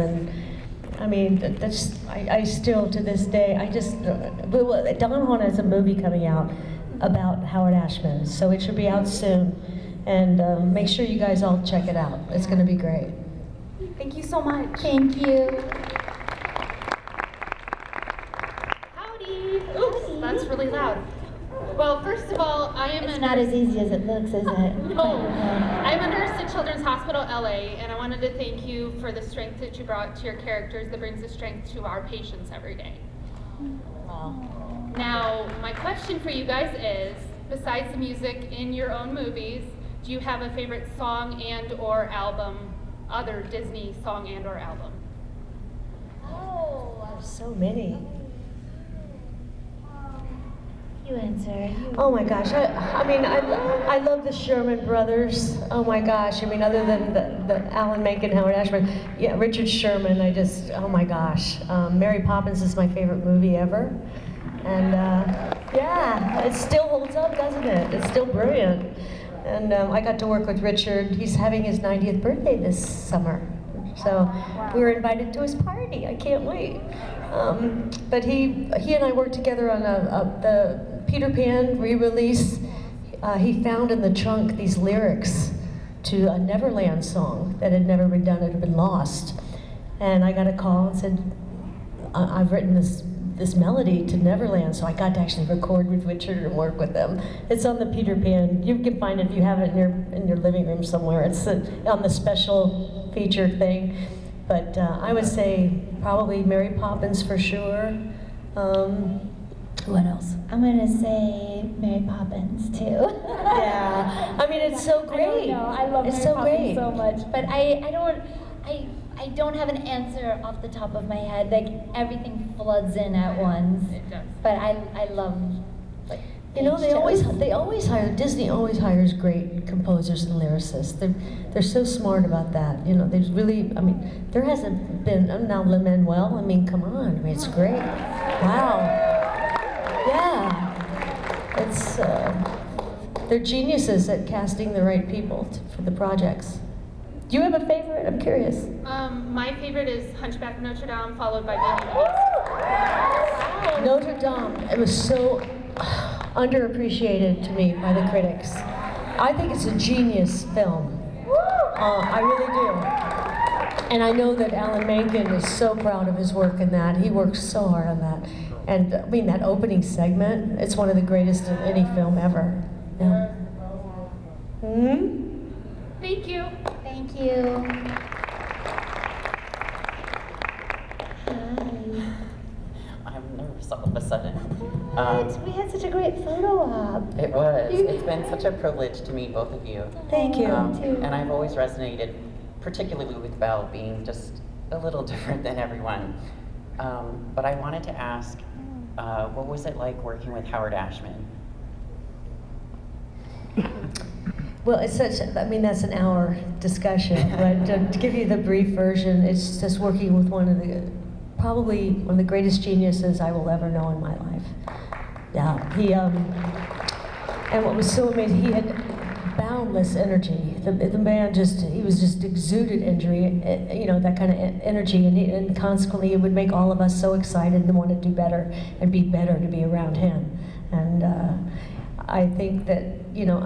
And I mean, I still, to this day, Don Juan has a movie coming out about Howard Ashman, so it should be out soon. And make sure you guys all check it out. It's going to be great. Thank you so much. Thank you. Howdy. Oops, that's really loud. Well, first of all, I am It's not as easy as it looks, is it? No. I'm a nurse at Children's Hospital LA, and I wanted to thank you for the strength that you brought to your characters that brings the strength to our patients every day. Wow. Now, my question for you guys is, besides the music in your own movies, do you have a favorite song and or album, other Disney song and or album? Oh, There's so many. you answer. Oh my gosh, I mean, I love the Sherman Brothers. Oh my gosh, I mean, other than the Alan Menken, Howard Ashman, yeah, Richard Sherman, oh my gosh. Mary Poppins is my favorite movie ever. And yeah, it still holds up, doesn't it? It's still brilliant. And I got to work with Richard. He's having his 90th birthday this summer. So we were invited to his party. I can't wait. But he and I worked together on the Peter Pan re-release. He found in the trunk these lyrics to a Neverland song that had never been done, it had been lost. And I got a call and said, I've written this melody to Neverland, so I got to actually record with Richard and work with them. It's on the Peter Pan. You can find it if you have it in your living room somewhere. It's on the special feature thing. But I would say probably Mary Poppins for sure. What else? I'm gonna say Mary Poppins too. Yeah, I mean it's so great. I love it's Mary so Poppins great. so much, but I don't have an answer off the top of my head. Like everything floods in at once. It does. But I love, like, You know, shows. they always hire, Disney always hires great composers and lyricists. They're so smart about that. You know, there's really, I mean, there hasn't been, now Lin-Manuel, I mean, come on, I mean, it's great. Wow. Yeah. It's, they're geniuses at casting the right people for the projects. Do you have a favorite? I'm curious. My favorite is Hunchback of Notre Dame, followed by Beauty and the Beast. Notre Dame, it was so underappreciated to me by the critics. I think it's a genius film. I really do. And I know that Alan Menken is so proud of his work in that. He worked so hard on that. And I mean, that opening segment, it's one of the greatest in any film ever. Yeah. Hmm? Thank you. Thank you. I'm nervous all of a sudden. We had such a great photo op. It was. It's been such a privilege to meet both of you. Thank you. And I've always resonated, particularly with Belle being just a little different than everyone. But I wanted to ask, what was it like working with Howard Ashman? Well, it's such, I mean, that's an hour discussion, but to give you the brief version, it's just working with probably one of the greatest geniuses I will ever know in my life. Yeah, and what was so amazing, he had boundless energy. The man he was just exuded energy, you know, that kind of energy, and constantly it would make all of us so excited and want to do better and be better to be around him. And I think that, you know,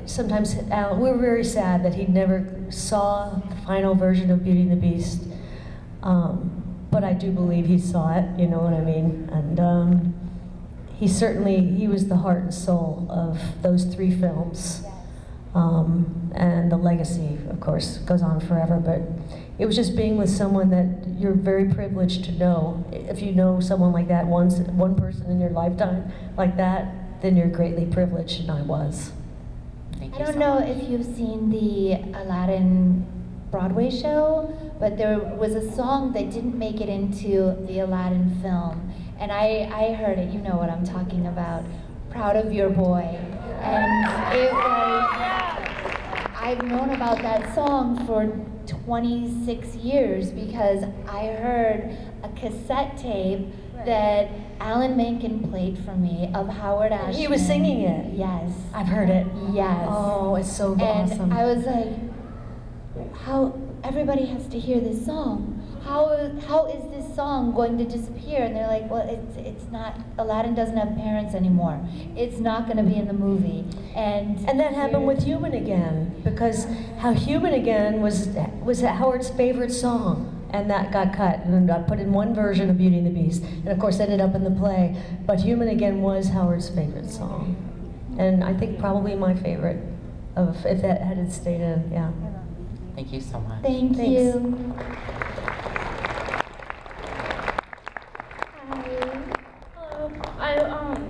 sometimes we're very sad that he never saw the final version of Beauty and the Beast, but I do believe he saw it, you know what I mean? And he was the heart and soul of those three films. And the legacy, of course, goes on forever, but it was just being with someone that you're very privileged to know. If you know someone like that, one person in your lifetime like that, then you're greatly privileged, and I was. Thank I you don't so know much. if you've seen the Aladdin Broadway show, but there was a song that didn't make it into the Aladdin film. And I heard it, you know what I'm talking about, Proud of Your Boy. And it was, I've known about that song for 26 years because I heard a cassette tape that Alan Menken played for me of Howard Ashman. He was singing it. Yes. I've heard it. Yes. Oh, it's so awesome. And I was like, how everybody has to hear this song. how is this song going to disappear? And they're like, well, it's not, Aladdin doesn't have parents anymore. It's not going to be in the movie. And that happened with Human Again, because how Human Again was Howard's favorite song. And that got cut and got put in one version of Beauty and the Beast, and of course ended up in the play. But Human Again was Howard's favorite song, and I think probably my favorite of if that had stayed in. Yeah. Thank you so much. Thanks. You.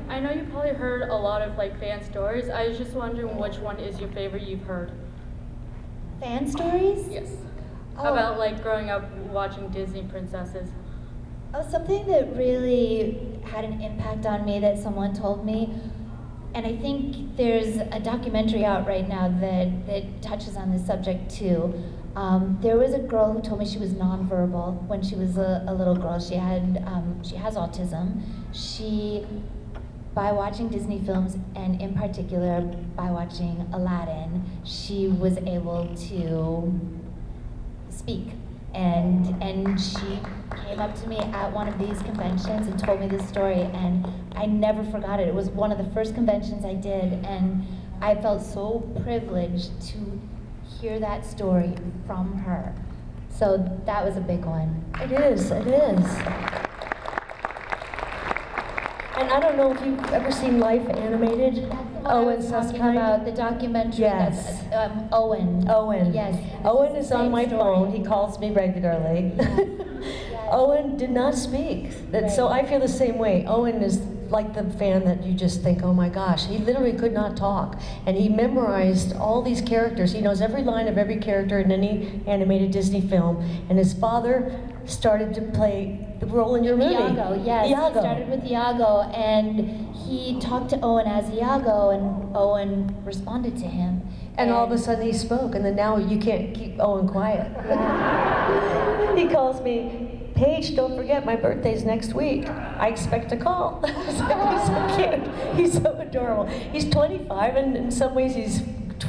I know you probably heard a lot of like fan stories. I was just wondering which one is your favorite you've heard. Fan stories? Yes. Oh. About like growing up watching Disney princesses. Oh, something that really had an impact on me that someone told me, and I think there's a documentary out right now that touches on this subject too. There was a girl who told me she was nonverbal when she was a little girl. She has autism. By watching Disney films, and in particular by watching Aladdin, she was able to speak. And she came up to me at one of these conventions and told me this story, and I never forgot it. It was one of the first conventions I did, and I felt so privileged to hear that story from her. So that was a big one. It is. And I don't know if you've ever seen Life Animated. Owen talking about the documentary. Yes. That's, Owen. Owen. Yes. Owen is on my story. phone. He calls me regularly. Yes. Owen did not speak. Right. So I feel the same way. Owen is like the fan that you just think, oh my gosh, he literally could not talk. And he memorized all these characters. He knows every line of every character in any animated Disney film. And his father started to play the role in your movie. Iago, yes. Iago. He started with Iago, and he talked to Owen as Iago, and Owen responded to him. And all of a sudden he spoke, and then now you can't keep Owen quiet. Yeah. He calls me, Paige, don't forget my birthday's next week. I expect a call. He's so cute. He's so adorable. He's 25, and in some ways he's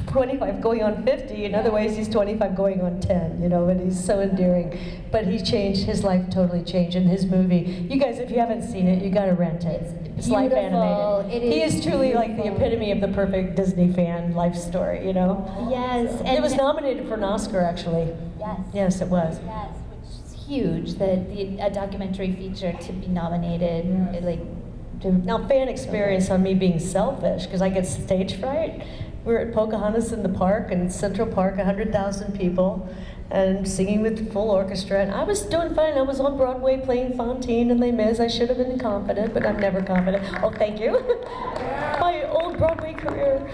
25 going on 50. In other ways he's 25 going on 10, you know, and he's so endearing. But he changed, his life totally changed in his movie. You guys, if you haven't seen it, you gotta rent it. It's Life Animated. He is truly like the epitome of the perfect Disney fan life story, you know? Yes. It was nominated for an Oscar, actually. Yes. Yes, it was. Yes, which is huge, that a documentary feature to be nominated, Now, fan experience on me being selfish, because I get stage fright. We were at Pocahontas in the park, in Central Park, 100,000 people, and singing with full orchestra. And I was doing fine. I was on Broadway playing Fantine and Les Mis. I should have been confident, but I'm never confident. Oh, thank you. My old Broadway career.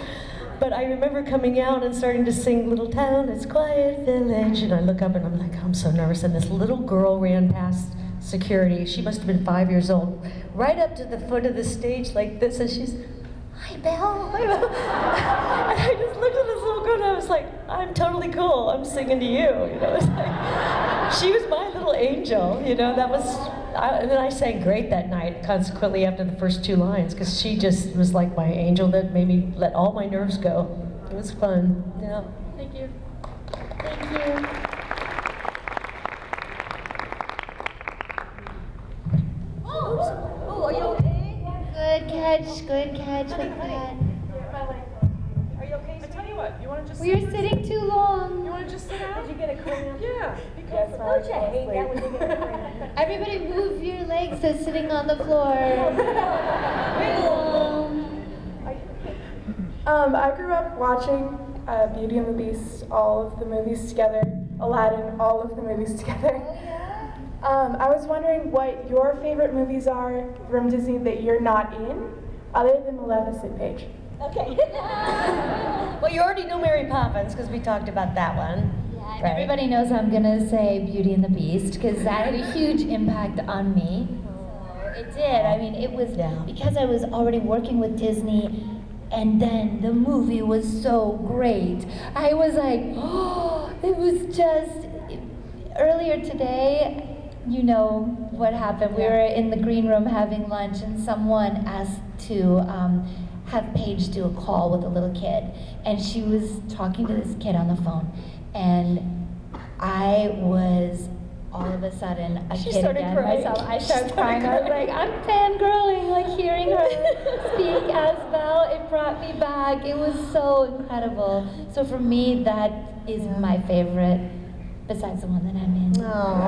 But I remember coming out and starting to sing Little Town, It's Quiet Village. And I look up and I'm like, I'm so nervous. And this little girl ran past security. She must have been 5 years old. Right up to the foot of the stage like this, and she's, hi, Belle. Hi, Belle. And I just looked at this little girl and I was like, I'm totally cool. I'm singing to you. You know, it's like, she was my little angel. You know, that was. And then I sang great that night. Consequently, after the first 2 lines, because she just was like my angel that made me let all my nerves go. It was fun. Yeah. Thank you. Thank you. Oh, are you okay? Good catch with that. Are you okay? I tell you what, you want to just We were sitting too long. You want to just sit down? Did you get a cramp? Yeah. Yes, don't you hate that when you get a cramp? Everybody move your legs so sitting on the floor. I grew up watching Beauty and the Beast, all of the movies together, Aladdin, all of the movies together. I was wondering what your favorite movies are from Disney that you're not in, other than Maleficent, Paige. Okay. Well, you already know Mary Poppins because we talked about that one. Yeah, and everybody knows I'm gonna say Beauty and the Beast because that had a huge impact on me. It did. I mean, it was because I was already working with Disney, and then the movie was so great. I was like, oh, it was just. Earlier today, you know what happened. We were in the green room having lunch, and someone asked to have Paige do a call with a little kid, and she was talking to this kid on the phone, and I was all of a sudden a She kid started again crying. myself. I She started started crying. I was crying. like, I'm fangirling, like hearing her speak as Belle. It brought me back. It was so incredible. So for me, that is my favorite, besides the one that I'm in. Oh,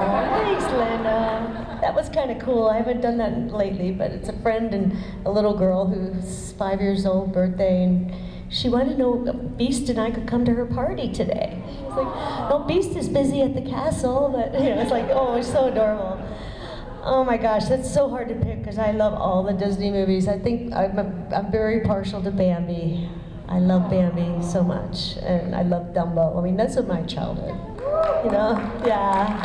thanks, Linda. That was kind of cool. I haven't done that lately, but it's a friend and a little girl who's 5 years old, birthday, and she wanted to know if Beast and I could come to her party today. I was like, no, Beast is busy at the castle, but it's like, oh, it's so adorable. Oh my gosh, that's so hard to pick because I love all the Disney movies. I think I'm very partial to Bambi. I love Bambi so much, and I love Dumbo. I mean, that's of my childhood. Yeah.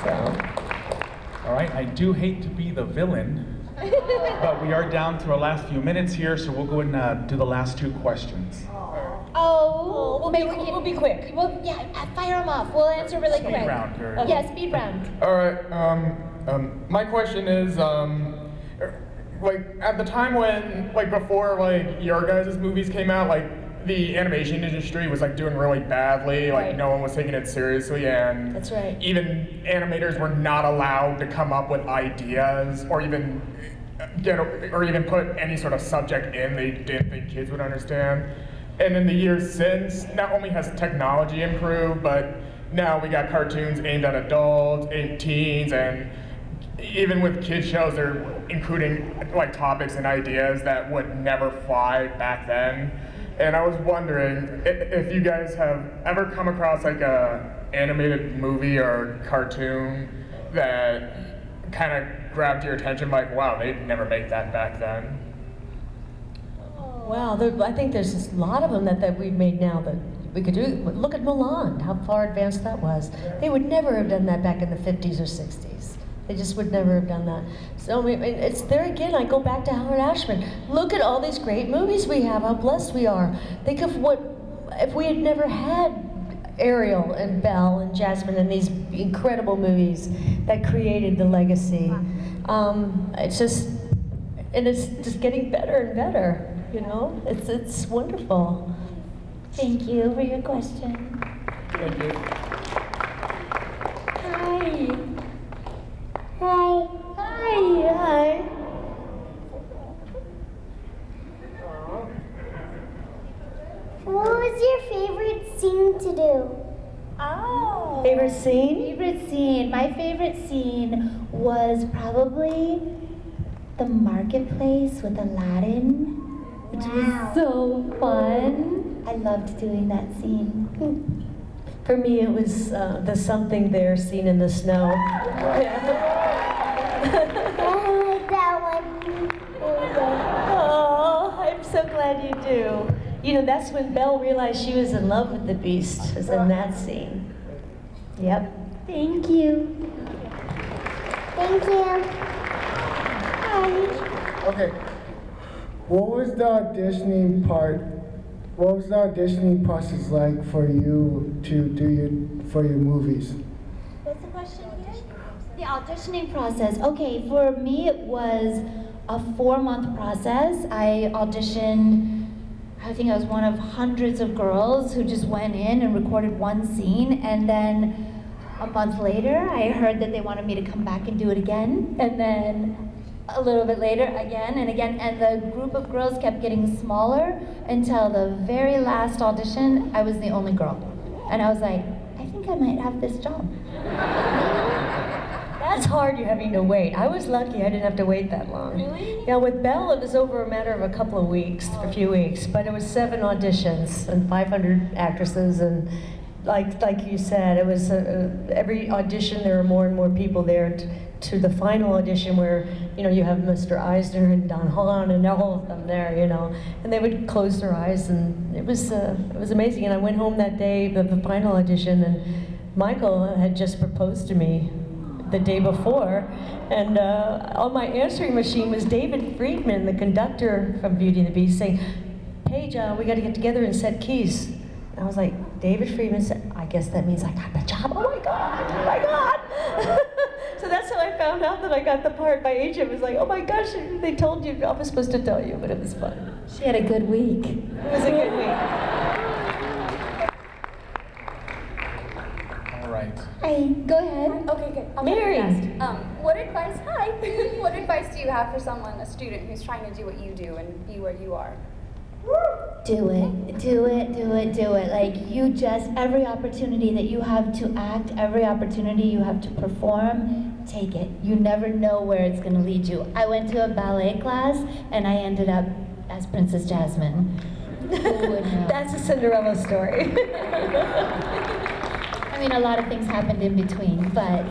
So. All right, I do hate to be the villain, but we are down to our last few minutes here, so we'll go and do the last 2 questions. We'll be quick. Well, yeah, fire them off. We'll answer really Speed quick. round, very Yeah, speed round. All right. My question is, like at the time when, like before, like your guys' movies came out, like the animation industry was like doing really badly. Like Right. no one was taking it seriously, and That's right. even animators were not allowed to come up with ideas or even put any sort of subject in they didn't think kids would understand. And in the years since, not only has technology improved, but now we got cartoons aimed at adults, aimed teens, and even with kids shows, they're including like topics and ideas that would never fly back then. And I was wondering if you guys have ever come across like a animated movie or cartoon that kind of grabbed your attention, like, wow, they'd never make that back then. Wow, I think there's a lot of them that we've made now that we could do. Look at Milan, how far advanced that was. They would never have done that back in the 50s or 60s. They just would never have done that. So I mean, it's there again, I go back to Howard Ashman. Look at all these great movies we have, how blessed we are. Think of what, if we had never had Ariel and Belle and Jasmine and these incredible movies that created the legacy. It's just getting better and better. It's wonderful. Thank you for your question. Thank you. Hi. Hi. Hi. What was your favorite scene to do? Oh. Favorite scene? Favorite scene. My favorite scene was probably the marketplace with Aladdin, which was so fun. I loved doing that scene. For me, it was the something there scene in the snow. I like that one. Oh, I'm so glad you do. That's when Belle realized she was in love with the Beast, was in that scene. Yep. Thank you. Thank you. Okay. What was the auditioning process like for you to do for your movies? What's the question again? The auditioning process. Okay, for me it was a 4-month process. I auditioned, I think I was one of hundreds of girls who just went in and recorded one scene, and then a month later I heard that they wanted me to come back and do it again, and then a little bit later again and again, and the group of girls kept getting smaller until the very last audition I was the only girl. And I was like, I think I might have this job. That's hard, you having to wait. I was lucky I didn't have to wait that long. Really? Yeah, with Belle, it was over a matter of a couple of weeks, a few weeks, but it was 7 auditions and 500 actresses, and like you said, it was every audition there were more and more people there to the final audition where you have Mr. Eisner and Don Hahn and all of them there, and they would close their eyes, and it was amazing. And I went home that day of the final audition, and Michael had just proposed to me the day before, and on my answering machine was David Friedman, the conductor from Beauty and the Beast, saying, Paige, we got to get together and set keys. And I was like, David Friedman said, I guess that means I got the job. Oh my God, oh my God. So that's how I found out that I got the part. My agent was like, oh my gosh, they told you, I was supposed to tell you, but it was fun. She had a good week. It was a good week. All right. I Hey, go ahead. Okay, good. I'll Mary. try to be fast. What advice? Hi. What advice do you have for someone, a student, who's trying to do what you do and be where you are? Do it, do it, do it, do it. Like you just, every opportunity that you have to act, every opportunity you have to perform, take it. You never know where it's gonna lead you. I went to a ballet class and I ended up as Princess Jasmine. Who would know? That's a Cinderella story. I mean, a lot of things happened in between, but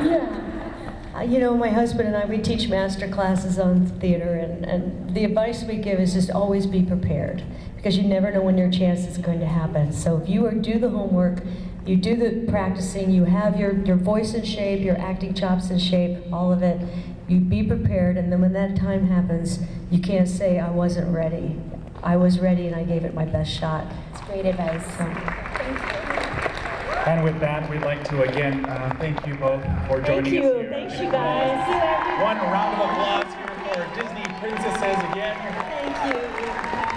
yeah. You know, my husband and I, we teach master classes on theater, and the advice we give is just always be prepared, because you never know when your chance is going to happen. So if you do the homework, you do the practicing, you have your voice in shape, your acting chops in shape, all of it, you be prepared, and then when that time happens, you can't say, I wasn't ready. I was ready and I gave it my best shot. It's great advice. And with that, we'd like to again thank you both for joining us here. Thanks, you guys. One round of applause here for Disney Princesses again. Thank you.